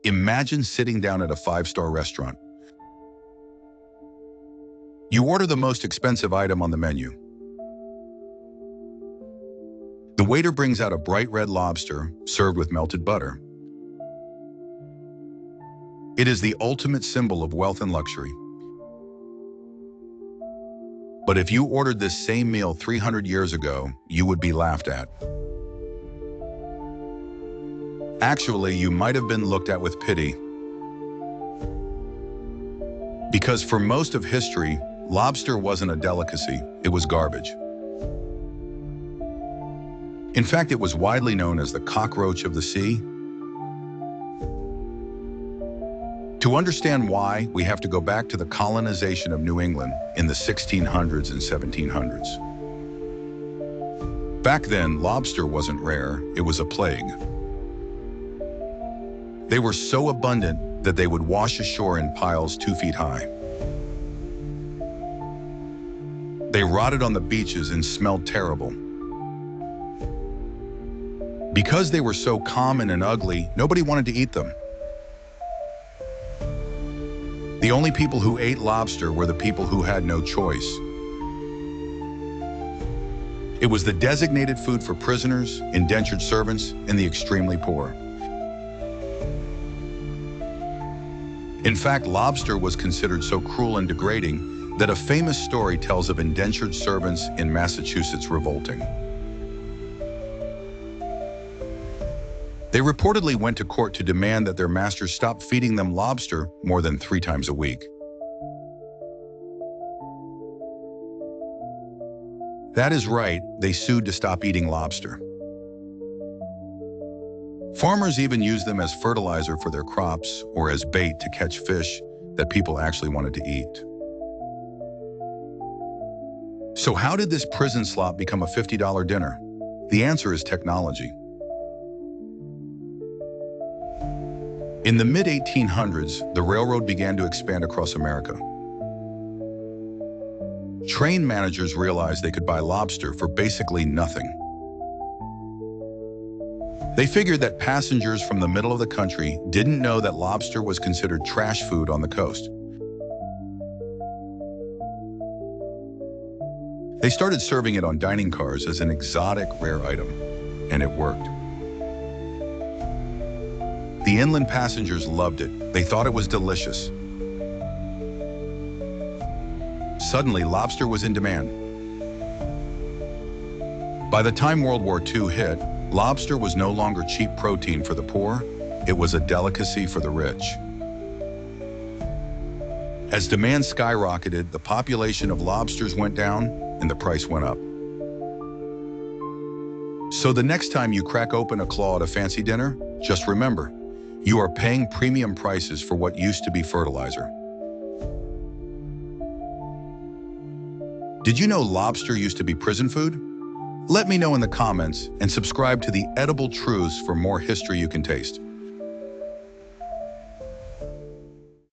Imagine sitting down at a five-star restaurant. You order the most expensive item on the menu. The waiter brings out a bright red lobster served with melted butter. It is the ultimate symbol of wealth and luxury. But if you ordered this same meal 300 years ago, you would be laughed at. Actually, you might have been looked at with pity. Because for most of history, lobster wasn't a delicacy, it was garbage. In fact, it was widely known as the cockroach of the sea. To understand why, we have to go back to the colonization of New England in the 1600s and 1700s. Back then, lobster wasn't rare, it was a plague. They were so abundant that they would wash ashore in piles 2 feet high. They rotted on the beaches and smelled terrible. Because they were so common and ugly, nobody wanted to eat them. The only people who ate lobster were the people who had no choice. It was the designated food for prisoners, indentured servants, and the extremely poor. In fact, lobster was considered so cruel and degrading that a famous story tells of indentured servants in Massachusetts revolting. They reportedly went to court to demand that their masters stop feeding them lobster more than 3 times a week. That is right, they sued to stop eating lobster. Farmers even used them as fertilizer for their crops or as bait to catch fish that people actually wanted to eat. So how did this prison slop become a $50 dinner? The answer is technology. In the mid-1800s, the railroad began to expand across America. Train managers realized they could buy lobster for basically nothing. They figured that passengers from the middle of the country didn't know that lobster was considered trash food on the coast. They started serving it on dining cars as an exotic, rare item, and it worked. The inland passengers loved it. They thought it was delicious. Suddenly, lobster was in demand. By the time World War II hit, lobster was no longer cheap protein for the poor, it was a delicacy for the rich. As demand skyrocketed, the population of lobsters went down and the price went up. So the next time you crack open a claw at a fancy dinner, just remember, you are paying premium prices for what used to be fertilizer. Did you know lobster used to be prison food? Let me know in the comments and subscribe to the Edible Truths for more history you can taste.